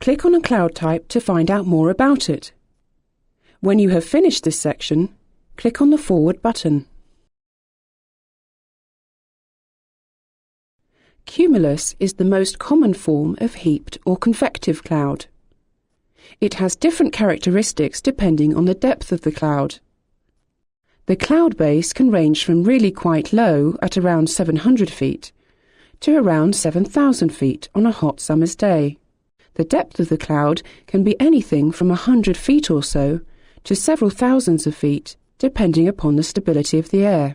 Click on a cloud type to find out more about it. When you have finished this section, click on the Forward button. Cumulus is the most common form of heaped or convective cloud. It has different characteristics depending on the depth of the cloud. The cloud base can range from really quite low at around 700 feet to around 7,000 feet on a hot summer's day. The depth of the cloud can be anything from 100 feet or so to several thousands of feet, depending upon the stability of the air.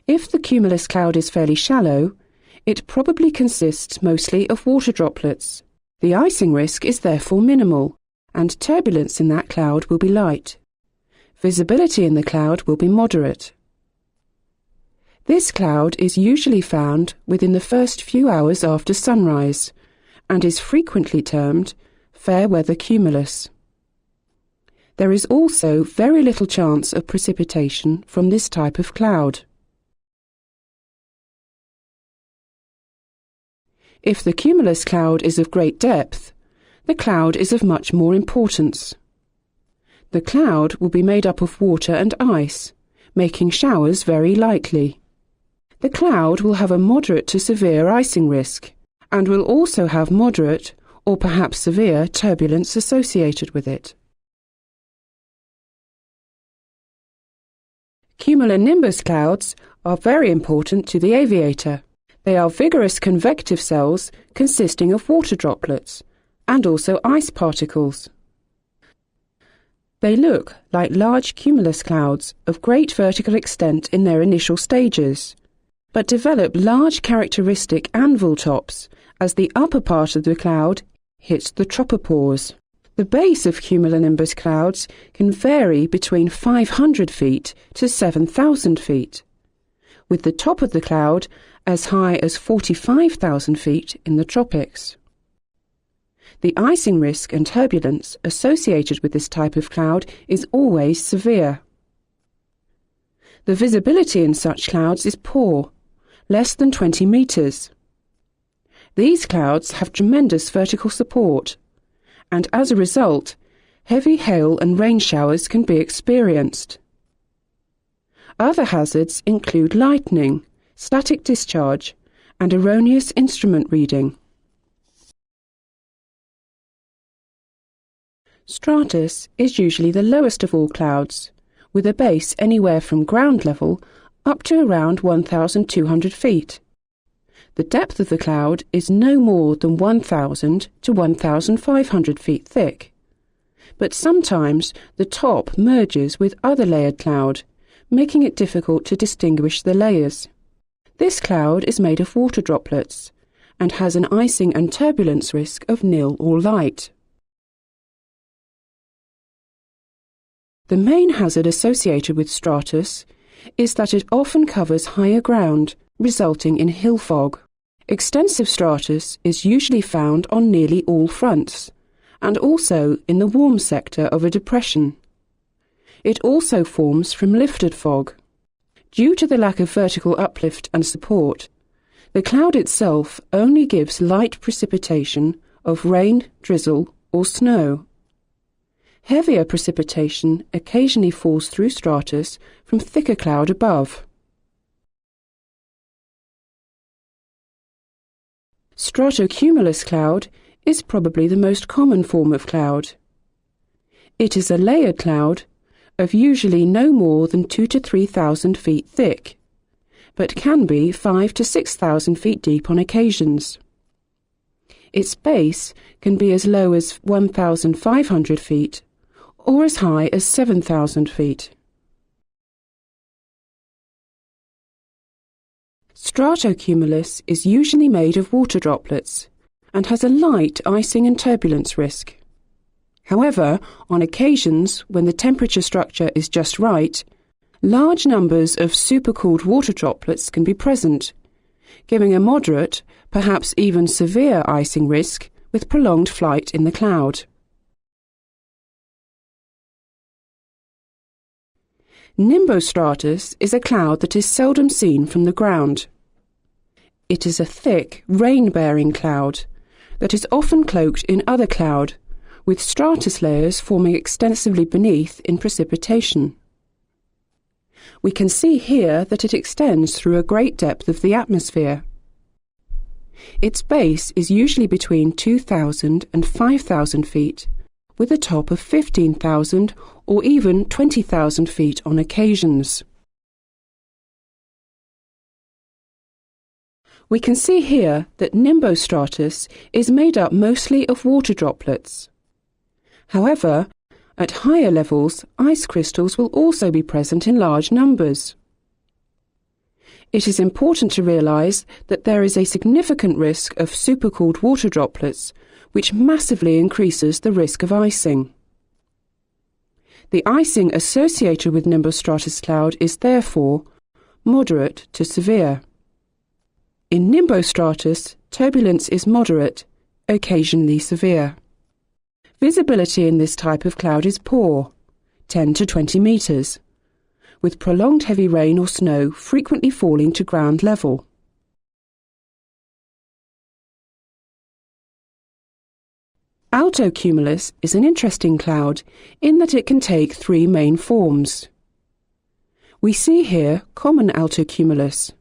If the cumulus cloud is fairly shallow, it probably consists mostly of water droplets. The icing risk is therefore minimal, and turbulence in that cloud will be light. Visibility in the cloud will be moderate. This cloud is usually found within the first few hours after sunrise, and is frequently termed fair weather cumulus. There is also very little chance of precipitation from this type of cloud. If the cumulus cloud is of great depth, the cloud is of much more importance. The cloud will be made up of water and ice, making showers very likely. The cloud will have a moderate to severe icing risk, and will also have moderate or perhaps severe turbulence associated with it. Cumulonimbus clouds are very important to the aviator. They are vigorous convective cells consisting of water droplets and also ice particles. They look like large cumulus clouds of great vertical extent in their initial stages, but develop large characteristic anvil tops as the upper part of the cloud hits the tropopause. The base of cumulonimbus clouds can vary between 500 feet to 7,000 feet, with the top of the cloud as high as 45,000 feet in the tropics. The icing risk and turbulence associated with this type of cloud is always severe. The visibility in such clouds is poor, less than 20 meters. These clouds have tremendous vertical support, and as a result, heavy hail and rain showers can be experienced. Other hazards include lightning, static discharge, and erroneous instrument reading. Stratus is usually the lowest of all clouds, with a base anywhere from ground level up to around 1,200 feet. The depth of the cloud is no more than 1,000 to 1,500 feet thick, but sometimes the top merges with other layered cloud, making it difficult to distinguish the layers. This cloud is made of water droplets and has an icing and turbulence risk of nil or light. The main hazard associated with stratus is that it often covers higher ground, resulting in hill fog. Extensive stratus is usually found on nearly all fronts, and also in the warm sector of a depression. It also forms from lifted fog. Due to the lack of vertical uplift and support, the cloud itself only gives light precipitation of rain, drizzle, or snow. Heavier precipitation occasionally falls through stratus from thicker cloud above. Stratocumulus cloud is probably the most common form of cloud. It is a layered cloud of usually no more than 2,000 to 3,000 feet thick, but can be 5,000 to 6,000 feet deep on occasions. Its base can be as low as 1,500 feet or as high as 7,000 feet. Stratocumulus is usually made of water droplets and has a light icing and turbulence risk. However, on occasions when the temperature structure is just right, large numbers of supercooled water droplets can be present, giving a moderate, perhaps even severe icing risk with prolonged flight in the cloud. Nimbostratus is a cloud that is seldom seen from the ground. It is a thick, rain-bearing cloud that is often cloaked in other cloud, with stratus layers forming extensively beneath in precipitation. We can see here that it extends through a great depth of the atmosphere. Its base is usually between 2,000 and 5,000 feet, with a top of 15,000 or even 20,000 feet on occasions. We can see here that nimbostratus is made up mostly of water droplets. However, at higher levels, ice crystals will also be present in large numbers. It is important to realise that there is a significant risk of supercooled water droplets, which massively increases the risk of icing. The icing associated with nimbostratus cloud is therefore moderate to severe. In nimbostratus, turbulence is moderate, occasionally severe. Visibility in this type of cloud is poor, 10 to 20 metres, with prolonged heavy rain or snow frequently falling to ground level. Altocumulus is an interesting cloud in that it can take three main forms. We see here common altocumulus.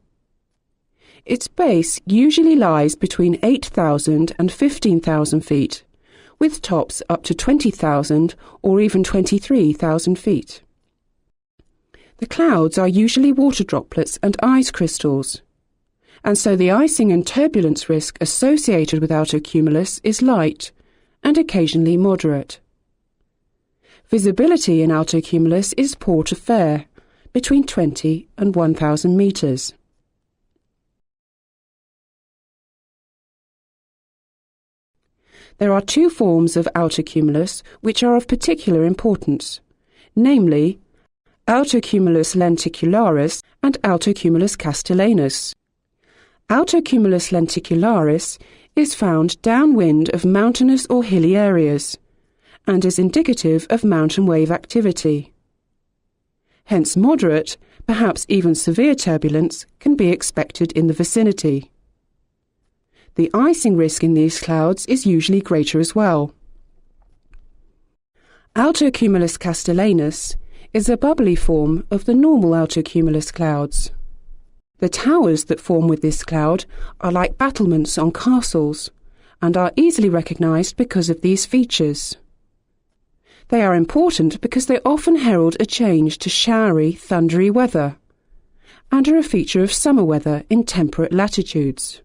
Its base usually lies between 8,000 and 15,000 feet, with tops up to 20,000 or even 23,000 feet. The clouds are usually water droplets and ice crystals, and so the icing and turbulence risk associated with altocumulus is light and occasionally moderate. Visibility in altocumulus is poor to fair, between 20 and 1,000 metres. There are two forms of altocumulus which are of particular importance, namely altocumulus lenticularis and altocumulus castellanus. Altocumulus lenticularis is found downwind of mountainous or hilly areas and is indicative of mountain wave activity. Hence moderate, perhaps even severe turbulence can be expected in the vicinity. The icing risk in these clouds is usually greater as well. Altocumulus castellanus is a bubbly form of the normal altocumulus clouds. The towers that form with this cloud are like battlements on castles and are easily recognised because of these features. They are important because they often herald a change to showery, thundery weather and are a feature of summer weather in temperate latitudes.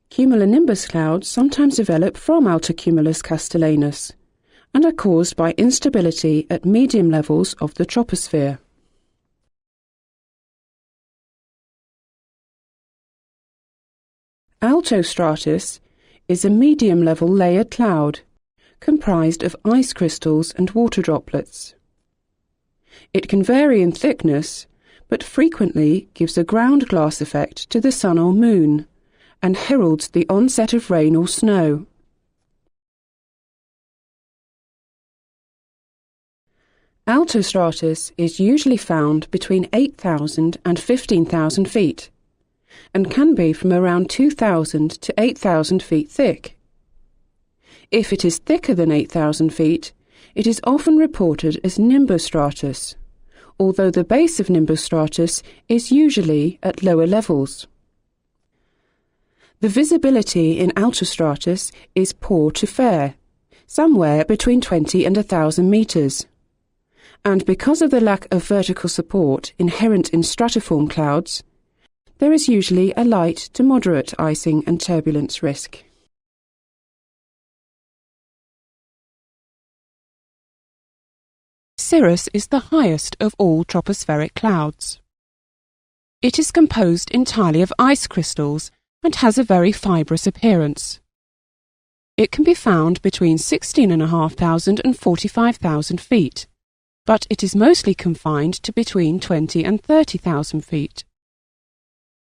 Cumulonimbus clouds sometimes develop from altocumulus castellanus and are caused by instability at medium levels of the troposphere. Altostratus is a medium-level layered cloud comprised of ice crystals and water droplets. It can vary in thickness, but frequently gives a ground glass effect to the sun or moon, and heralds the onset of rain or snow. Altostratus is usually found between 8,000 and 15,000 feet, and can be from around 2,000 to 8,000 feet thick. If it is thicker than 8,000 feet, it is often reported as nimbostratus, although the base of nimbostratus is usually at lower levels. The visibility in altostratus is poor to fair, somewhere between 20 and 1,000 metres. And because of the lack of vertical support inherent in stratiform clouds, there is usually a light to moderate icing and turbulence risk. Cirrus is the highest of all tropospheric clouds. It is composed entirely of ice crystals and has a very fibrous appearance. It can be found between 16,500 and 45,000 feet, but it is mostly confined to between 20 and 30,000 feet.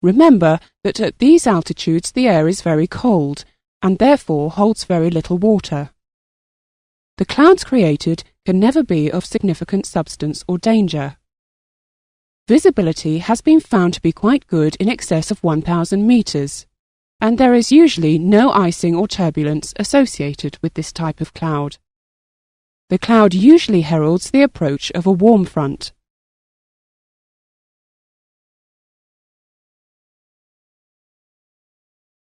Remember that at these altitudes the air is very cold and therefore holds very little water. The clouds created can never be of significant substance or danger. Visibility has been found to be quite good in excess of 1,000 metres, and there is usually no icing or turbulence associated with this type of cloud. The cloud usually heralds the approach of a warm front.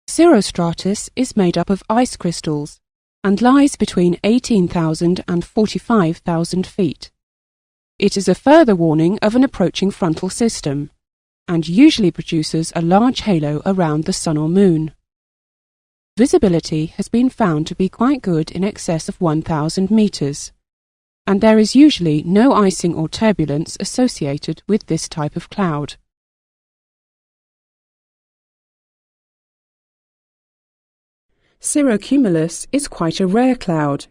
Cirrostratus is made up of ice crystals and lies between 18,000 and 45,000 feet. It is a further warning of an approaching frontal system, and usually produces a large halo around the Sun or Moon. Visibility has been found to be quite good in excess of 1,000 metres, and there is usually no icing or turbulence associated with this type of cloud. Cirrocumulus is quite a rare cloud.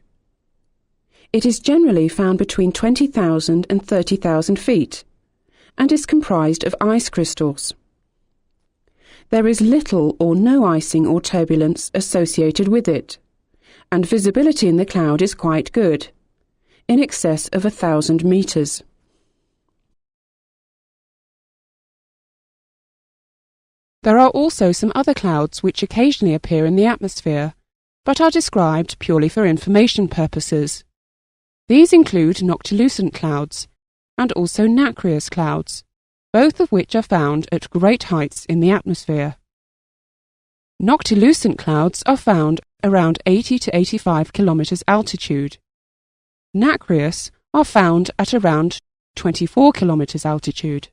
It is generally found between 20,000 and 30,000 feet, and is comprised of ice crystals. There is little or no icing or turbulence associated with it, and visibility in the cloud is quite good, in excess of 1,000 metres. There are also some other clouds which occasionally appear in the atmosphere, but are described purely for information purposes. These include noctilucent clouds, and also nacreous clouds, both of which are found at great heights in the atmosphere. Noctilucent clouds are found around 80 to 85 kilometers altitude. Nacreous are found at around 24 kilometers altitude.